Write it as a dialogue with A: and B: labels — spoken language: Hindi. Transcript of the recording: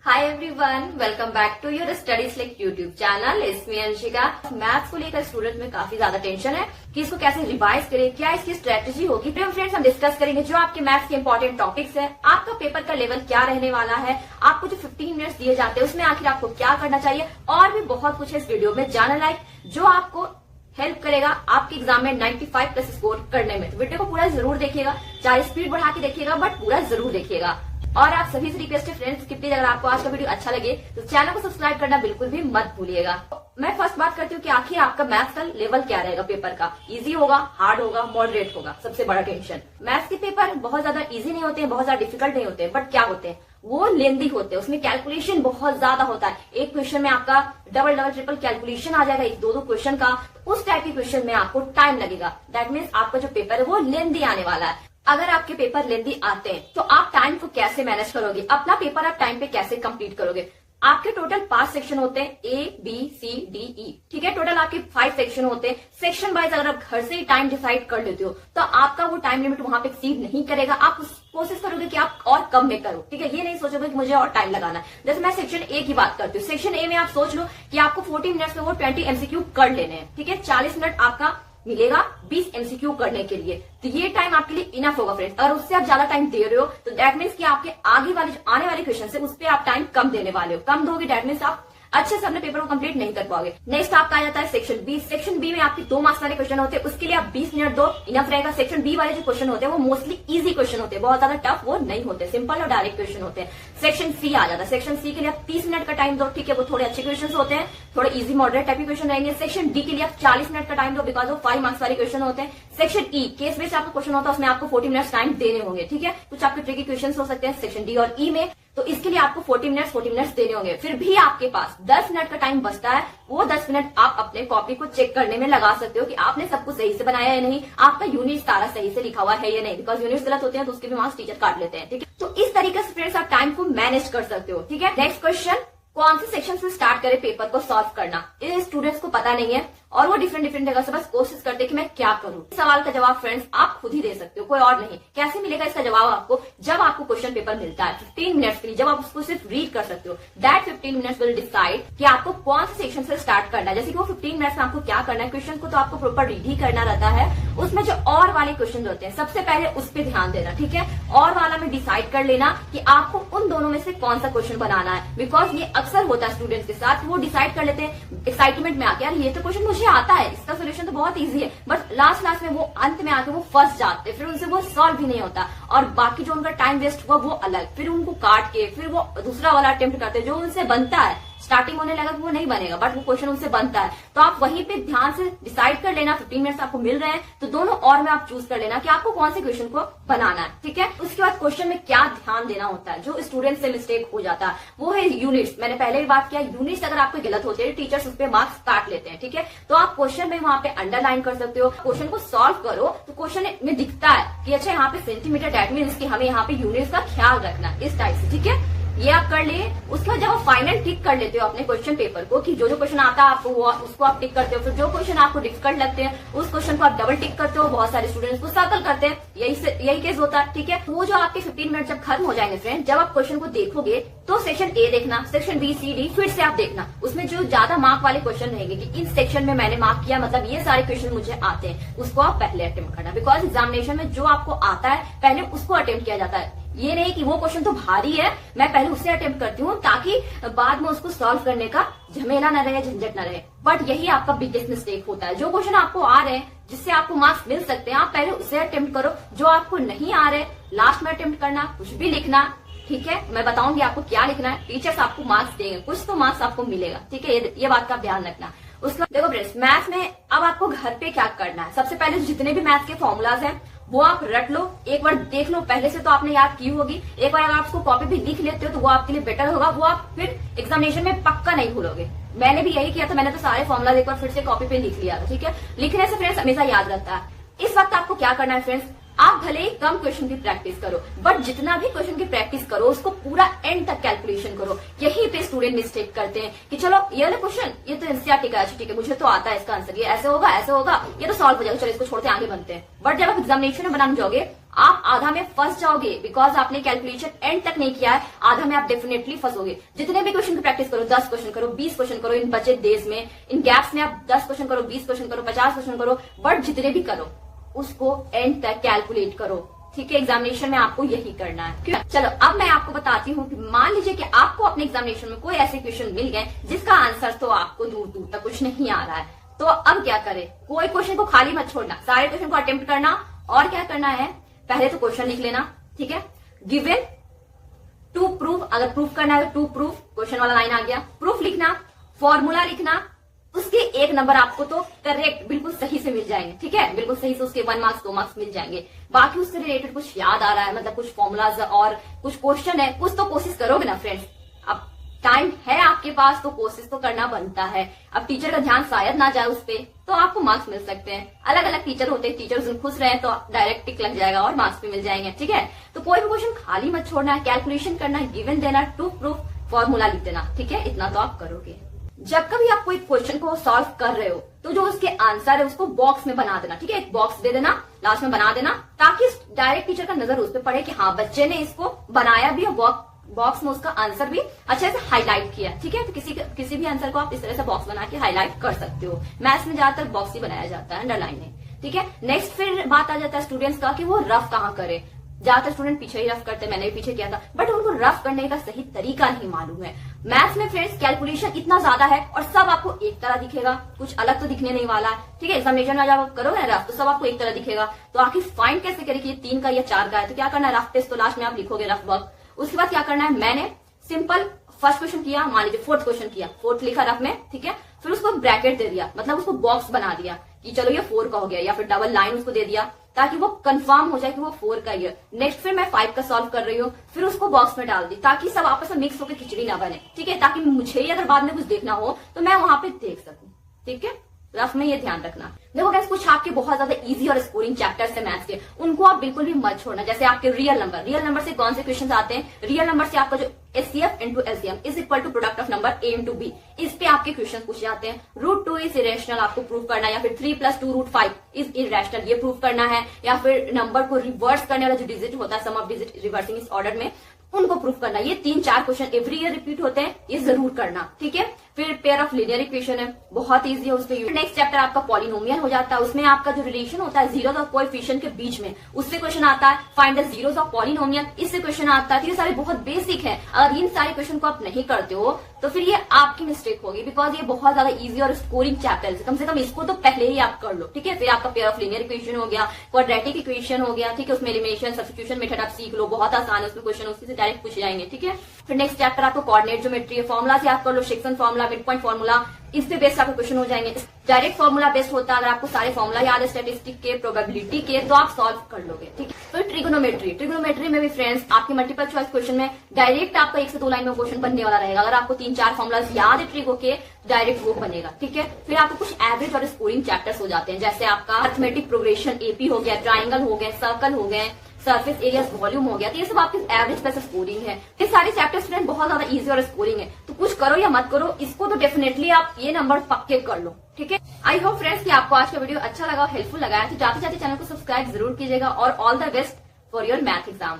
A: Hi everyone, welcome back to your study slick YouTube channel. इसमें अंशिका। मैथ्स को लेकर स्टूडेंट में काफी ज्यादा टेंशन है कि इसको कैसे रिवाइज करें, क्या इसकी स्ट्रेटेजी होगी। तो फ्रेंड्स, हम डिस्कस करेंगे जो आपके मैथ्स के इंपॉर्टेंट टॉपिक्स है, आपका पेपर का लेवल क्या रहने वाला है, आपको जो 15 मिनट्स दिए जाते हैं उसमें आखिर आपको क्या करना चाहिए, और भी बहुत कुछ है इस वीडियो में जानने लायक जो आपको हेल्प करेगा आपके एग्जाम में 95 प्लस स्कोर करने में। तो वीडियो को पूरा जरूर देखिएगा, चाहे स्पीड बढ़ा के देखिएगा बट पूरा जरूर देखिएगा। और आप सभी से रिक्वेस्ट है फ्रेंड्स कि प्लीज अगर आपको आज का वीडियो अच्छा लगे तो चैनल को सब्सक्राइब करना बिल्कुल भी मत भूलिएगा। मैं फर्स्ट बात करती हूँ कि आखिर आपका मैथ्स का लेवल क्या रहेगा पेपर का। इजी होगा, हार्ड होगा, मॉडरेट होगा। सबसे बड़ा टेंशन, मैथ्स के पेपर बहुत ज्यादा इजी नहीं होते हैं, बहुत ज्यादा डिफिकल्ट नहीं होते हैं, बट क्या होते हैं वो लेंदी होते हैं। उसमें कैलकुलेशन बहुत ज्यादा होता है। एक क्वेश्चन में आपका डबल डबल ट्रिपल कैलकुलेशन आ जाएगा, एक दो क्वेश्चन का। उस टाइप के क्वेश्चन में आपको टाइम लगेगा। दैट मीन्स आपका जो पेपर है वो लेंदी आने वाला है। अगर आपके पेपर लेंदी आते हैं तो आप टाइम को कैसे मैनेज करोगे, अपना पेपर आप टाइम पे कैसे कंप्लीट करोगे। आपके टोटल 5 सेक्शन होते हैं, A, B, C, D, E। ठीक है, टोटल आपके 5 सेक्शन होते हैं। सेक्शन वाइज अगर आप घर से ही टाइम डिसाइड कर लेते हो तो आपका वो टाइम लिमिट वहां पे एक्सीड नहीं करेगा। आप कोशिश करोगे कि आप और कम में करो। ठीक है, ये नहीं सोचोगे कि मुझे और टाइम लगाना है। जैसे मैं सेक्शन ए की बात करती हूँ। सेक्शन ए में आप सोच लो कि आपको 40 मिनट्स में वो 20 MCQ कर लेने हैं। ठीक है, 40 मिनट आपका मिलेगा 20 MCQ करने के लिए। तो ये टाइम आपके लिए इनफ होगा फ्रेंड्स। अगर उससे आप ज्यादा टाइम दे रहे हो तो दैट मीन्स कि आपके आगे वाले जो आने वाले क्वेश्चन है उस पर आप टाइम कम देने वाले हो। कम दोगे दैट मीन्स आप अच्छे से अपने पेपर को कंप्लीट नहीं कर पाओगे। नेक्स्ट आपका आ जाता है सेक्शन बी। सेक्शन बी में आपके 2 मार्क्स वाले क्वेश्चन होते हैं, उसके लिए आप 20 मिनट दो, इनफ रहेगा। सेक्शन बी वाले जो क्वेश्चन होते हैं वो मोस्टली इजी क्वेश्चन होते हैं, बहुत ज्यादा टफ वो नहीं होते, सिंपल और डायरेक्ट क्वेश्चन होते हैं। सेक्शन सी आ जाता है। सेक्शन सी के लिए आप 30 मिनट का टाइम दो। ठीक है, वो थोड़े अच्छे क्वेश्चन होते हैं, थोड़े इजी मॉडरेट टाइप के क्वेश्चन रहेंगे। सेक्शन डी के लिए आप 40 मिनट का टाइम दो, बिकॉज वो 5 मार्क्स वाले क्वेश्चन होते हैं। सेक्शन ई केस बेस्ड आपका क्वेश्चन होता है, उसमें आपको 40 मिनट्स टाइम देने होंगे। ठीक है, कुछ आपके ट्रिकी क्वेश्चन हो सकते हैं सेक्शन डी और ई में, तो इसके लिए आपको 40 मिनट्स देने होंगे। फिर भी आपके पास 10 मिनट का टाइम बचता है। वो 10 मिनट आप अपने कॉपी को चेक करने में लगा सकते हो कि आपने सब कुछ सही से बनाया है या नहीं, आपका यूनिट सारा सही से लिखा हुआ है या नहीं। बिकॉज यूनिट्स गलत होते हैं तो उसके भी मार्क्स टीचर काट लेते हैं। ठीक है, तो इस तरीके से फ्रेंड्स आप टाइम को मैनेज कर सकते हो। ठीक है, नेक्स्ट क्वेश्चन, कौन से सेक्शन से स्टार्ट करें पेपर को सॉल्व करना, ये स्टूडेंट्स को पता नहीं है और वो डिफरेंट जगह से बस कोशिश करते हैं कि मैं क्या करूं। इस सवाल का जवाब फ्रेंड्स आप खुद ही दे सकते हो, कोई और नहीं। कैसे मिलेगा इसका जवाब आपको, जब आपको क्वेश्चन पेपर मिलता है 15 मिनट्स के लिए, जब आप उसको सिर्फ रीड कर सकते हो। दैट 15 मिनट्स विल डिसाइड कि आपको कौन से सेक्शन से स्टार्ट करना है। जैसे कि वो 15 मिनट्स में आपको क्या करना है, क्वेश्चन को तो आपको प्रॉपर रीड ही करना रहता है। उसमें जो और वाले क्वेश्चन होते हैं सबसे पहले उस पर ध्यान देना। ठीक है, और वाला में डिसाइड कर लेना कि आपको उन दोनों में से कौन सा क्वेश्चन बनाना है। बिकॉज ये अक्सर होता है स्टूडेंट्स के साथ, वो डिसाइड कर लेते हैं एक्साइटमेंट में आके, यार ये तो क्वेश्चन मुझे आता है, इसका सोल्यूशन तो बहुत इजी है, बट लास्ट में वो अंत में आके वो फंस जाते, फिर उनसे वो सॉल्व भी नहीं होता। और बाकी जो उनका टाइम वेस्ट हुआ वो अलग, फिर उनको काट के फिर वो दूसरा वाला अटेम्प्ट करते जो उनसे बनता है। स्टार्टिंग होने लगा कि वो नहीं बनेगा बट वो क्वेश्चन उनसे बनता है। तो आप वहीं पे ध्यान से डिसाइड कर लेना, 15 मिनट्स आपको मिल रहे हैं तो दोनों और में आप चूज कर लेना कि आपको कौन से क्वेश्चन को बनाना है। ठीक है, उसके बाद क्वेश्चन में क्या ध्यान देना होता है, जो स्टूडेंट से मिस्टेक हो जाता है वो है यूनिट्स। मैंने पहले भी बात किया, यूनिट्स अगर आपको गलत होते हैं टीचर्स उस पर मार्क्स काट लेते हैं। ठीक है, तो आप क्वेश्चन में वहां पे अंडरलाइन कर सकते हो। क्वेश्चन को सॉल्व करो तो क्वेश्चन में दिखता है कि अच्छा यहाँ पे सेंटीमीटर, दैट मीन्स कि हमें यहाँ पे यूनिट्स का ख्याल रखना इस टाइप से। ठीक है, ये आप कर लिए। उसके बाद जब आप फाइनल टिक कर लेते हो अपने क्वेश्चन पेपर को कि जो क्वेश्चन आता है आपको वो उसको आप टिक करते हो, फिर जो क्वेश्चन आपको डिफिकल्ट लगते हैं उस क्वेश्चन को आप डबल टिक करते हो। बहुत सारे स्टूडेंट्स को सर्कल करते हैं, यही केस होता है। ठीक है, वो जो आपके 15 मिनट जब खत्म हो जाएंगे फ्रेंड, जब आप क्वेश्चन को देखोगे तो सेक्शन ए देखना, सेक्शन बी, सी, डी फिर से आप देखना। उसमें जो ज्यादा मार्क वाले क्वेश्चन रहेंगे कि इन सेक्शन में मैंने मार्क किया, मतलब ये सारे क्वेश्चन मुझे आते हैं, उसको आप पहले अटेम्प्ट करना। बिकॉज एग्जामिनेशन में जो आपको आता है पहले उसको अटेम्प्ट किया जाता है। ये नहीं कि वो क्वेश्चन तो भारी है मैं पहले उससे अटेम्प्ट करती हूँ ताकि बाद में उसको सॉल्व करने का झमेला न रहे, झंझट न रहे। बट यही आपका बिगेस्ट मिस्टेक होता है। जो क्वेश्चन आपको आ रहे हैं जिससे आपको मार्क्स मिल सकते हैं, आप पहले उसे अटेम्प्ट करो। जो आपको नहीं आ रहे लास्ट में अटेम्प्ट करना, कुछ भी लिखना। ठीक है, मैं बताऊंगी आपको क्या लिखना है, टीचर्स आपको मार्क्स देंगे, कुछ तो मार्क्स आपको मिलेगा। ठीक है, ये बात का ध्यान रखना। उसके बाद देखो फ्रेंड्स, मैथ में अब आपको घर पे क्या करना है। सबसे पहले जितने भी मैथ के फॉर्मूलाज हैं वो आप रट लो, एक बार देख लो। पहले से तो आपने याद की होगी, एक बार अगर आप उसको कॉपी भी लिख लेते हो तो वो आपके लिए बेटर होगा। वो आप फिर एग्जामिनेशन में पक्का नहीं भूलोगे। मैंने भी यही किया था, मैंने तो सारे फॉर्मूला एक बार फिर से कॉपी पे लिख लिया था। ठीक है, लिखने से फ्रेंड्स हमेशा याद रहता है। इस वक्त आपको क्या करना है फ्रेंड्स, आप भले ही कम क्वेश्चन की प्रैक्टिस करो बट जितना भी क्वेश्चन की प्रैक्टिस करो उसको पूरा एंड तक कैलकुलेशन करो। यही पे स्टूडेंट मिस्टेक करते हैं कि चलो ये वाला क्वेश्चन ये तो एनसीईआरटी का है, ठीक है मुझे तो आता है इसका आंसर, ये ऐसे होगा ये तो सॉल्व हो जाएगा, चलो इसको छोड़ते आगे बनते हैं। बट जब आप एग्जामिनेशन में बनाने जाओगे आप आधा में फंस जाओगे, बिकॉज आपने कैलकुलेशन एंड तक नहीं किया है, आधा में आप डेफिनेटली फंसोगे। जितने भी क्वेश्चन की प्रैक्टिस करो, 10 क्वेश्चन करो, 20 क्वेश्चन करो, इन बचे डेज में, इन गैप्स में आप 10 क्वेश्चन करो, 20 क्वेश्चन करो, 50 क्वेश्चन करो, बट जितने भी करो उसको एंड तक कैलकुलेट करो, ठीक है। एग्जामिनेशन में आपको यही करना है। चलो अब मैं आपको बताती हूँ कि मान लीजिए कि आपको अपने एग्जामिनेशन में कोई ऐसे क्वेश्चन मिल गए जिसका आंसर तो आपको दूर दूर तक कुछ नहीं आ रहा है, तो अब क्या करें। कोई क्वेश्चन को खाली मत छोड़ना, सारे क्वेश्चन को अटेम्प्ट करना। और क्या करना है, पहले तो क्वेश्चन लिख लेना, ठीक है। गिवन टू प्रूफ, अगर प्रूफ करना है तो टू प्रूफ, क्वेश्चन वाला लाइन आ गया, प्रूफ लिखना, फॉर्मूला लिखना, उसके 1 नंबर आपको तो करेक्ट बिल्कुल सही से मिल जाएंगे, ठीक है, बिल्कुल सही से उसके 1 मार्क्स 2 मार्क्स मिल जाएंगे। बाकी उससे रिलेटेड कुछ याद आ रहा है, मतलब कुछ फॉर्मूलाज और कुछ क्वेश्चन है, कुछ तो कोशिश करोगे ना फ्रेंड्स। अब टाइम है आपके पास तो कोशिश तो करना बनता है। अब टीचर का ध्यान शायद ना जाए उस पर तो आपको मार्क्स मिल सकते हैं। अलग अलग टीचर होते हैं, टीचर उसमें खुश रहे तो डायरेक्ट टिक लग जाएगा और मार्क्स भी मिल जाएंगे, ठीक है। तो कोई भी क्वेश्चन खाली मत छोड़ना है, कैलकुलेशन करना है, गिवन देना, टू प्रूफ, फॉर्मूला लिख देना, ठीक है। इतना तो आप करोगे। जब कभी आप कोई क्वेश्चन को सॉल्व कर रहे हो तो जो उसके आंसर है उसको बॉक्स में बना देना, ठीक है। एक बॉक्स दे देना, लास्ट में बना देना, ताकि डायरेक्ट टीचर का नजर उस पर पड़े कि हाँ बच्चे ने इसको बनाया भी और बॉक्स में उसका आंसर भी अच्छे से हाईलाइट किया, ठीक है। तो किसी भी आंसर को आप इस तरह से बॉक्स बना के हाईलाइट कर सकते हो। मैथ्स में ज्यादातर बॉक्स ही बनाया जाता है, अंडरलाइन में, ठीक है। नेक्स्ट फिर बात आ जाता है स्टूडेंट्स का कि वो रफ कहाँ करे। ज्यादातर स्टूडेंट पीछे ही रफ करते हैं, मैंने भी पीछे किया था, बट उनको रफ करने का सही तरीका नहीं मालूम है। मैथ्स में फ्रेंड्स कैलकुलेशन इतना ज्यादा है और सब आपको एक तरह दिखेगा, कुछ अलग तो दिखने नहीं वाला है, ठीक है। एग्जामिनेशन में जब आप करोगे ना रफ तो सब आपको एक तरह दिखेगा, तो आखिर फाइंड कैसे करें कि ये 3 का या 4 का है। तो क्या करना है, रफ टेस्ट तो लास्ट में आप लिखोगे रफ वर्क। उसके बाद क्या करना है, मैंने सिंपल फर्स्ट क्वेश्चन किया, मान लीजिए 4th क्वेश्चन किया, 4th लिखा रफ में, ठीक है। फिर उसको ब्रैकेट दे दिया, मतलब उसको बॉक्स बना दिया कि चलो ये 4 का हो गया, या फिर डबल लाइन उसको दे दिया ताकि वो कंफर्म हो जाए कि वो 4 का ही है। नेक्स्ट फिर मैं 5 का सॉल्व कर रही हूँ, फिर उसको बॉक्स में डाल दी ताकि सब आपस में मिक्स होकर खिचड़ी ना बने, ठीक है। ताकि मुझे ही अगर बाद में कुछ देखना हो तो मैं वहां पे देख सकूं, ठीक है। रफ में ये ध्यान रखना। देखो गाइस, कुछ आपके बहुत ज्यादा इजी और स्कोरिंग चैप्टर्स है मैथ्स के, उनको आप बिल्कुल भी मत छोड़ना। जैसे आपके रियल नंबर से कौन से क्वेश्चन आते हैं, रियल नंबर से आपका जो HCF into LCM is equal to product of number A into B, इस पे आपके क्वेश्चन पूछे जाते हैं। √2 इज इरेशनल, आपको प्रूव करना है, या फिर 3 + 2 √5 इज इरेशनल, ये प्रूव करना है, या फिर नंबर को रिवर्स करने वाला जो डिजिट होता है, सम ऑफ डिजिट रिवर्सिंग इस ऑर्डर में, उनको प्रूफ करना। ये 3-4 क्वेश्चन एवरी ईयर रिपीट होते हैं, ये जरूर करना, ठीक है। फिर पेयर ऑफ लीनियर इक्वेशन है, बहुत इजी है, उस पर नेक्स्ट चैप्टर आपका पॉलिनोमियल हो जाता है। उसमें आपका जो रिलेशन होता है जीरोस और कोएफिशिएंट के बीच में, उससे क्वेश्चन आता है। Find the zeros of polynomial, इससे क्वेश्चन आता है। ये सारे बहुत बेसिक है, अगर इन सारे क्वेश्चन को आप नहीं करते हो तो फिर ये आपकी मिस्टेक होगी, बिकॉज ये बहुत ज्यादा इजी और स्कोरिंग चैप्टर है। कम से कम इसको तो पहले ही आप कर लो, ठीक है। फिर आपका पेयर ऑफ लीनियर इक्वेशन हो गया, क्वाड्रेटिक इक्वेशन हो गया, ठीक है। उसमें एलिमिनेशन सब्स्टिट्यूशन मेथड आप सीख लो, बहुत आसान है, उसमें क्वेश्चन उसी से डायरेक्ट पूछ जाएंगे, ठीक है। फिर नेक्स्ट चैप्टर आपको कोऑर्डिनेट ज्योमेट्री है, फॉर्मुला से आप कर लो, section formula, mid point formula, इस पे बेस्ड आपके क्वेश्चन हो जाएंगे। डायरेक्ट फॉर्मुला बेस्ड होता है, अगर आपको सारे फॉर्मुला याद है स्टैटिस्टिक के, प्रोबेबिलिटी के, तो आप सॉल्व कर लोगे, ठीक है। फिर ट्रिगोनोमेट्री में भी फ्रेंड्स आपके मल्टीपल चॉइस क्वेश्चन में डायरेक्ट आपका 1 से 2 लाइन में क्वेश्चन बनने वाला रहेगा। अगर आपको 3-4 फॉर्मुला याद है ट्रिगो के, डायरेक्ट वो बनेगा, ठीक है। फिर आपको कुछ एवरेज और स्कोरिंग चैप्टर्स हो जाते हैं, जैसे आपका अरिथमेटिक प्रोग्रेशन एपी हो गया, ट्राइंगल हो गए, सर्कल हो गए, सरफेस एरिया वॉल्यूम हो गया, तो ये सब आपकी एवरेज प्लस स्कोरिंग है। ये सारे चैप्टर्स फ्रेंड बहुत ज्यादा इजी और स्कोरिंग है, तो कुछ करो या मत करो, इसको तो डेफिनेटली आप ये नंबर पक्के कर लो, ठीक है। आई होप फ्रेंड्स कि आपको आज का वीडियो अच्छा लगा और हेल्पफुल लगा है, तो जाते जाते चैनल को सब्सक्राइब जरूर कीजिएगा और all the best for your math exam.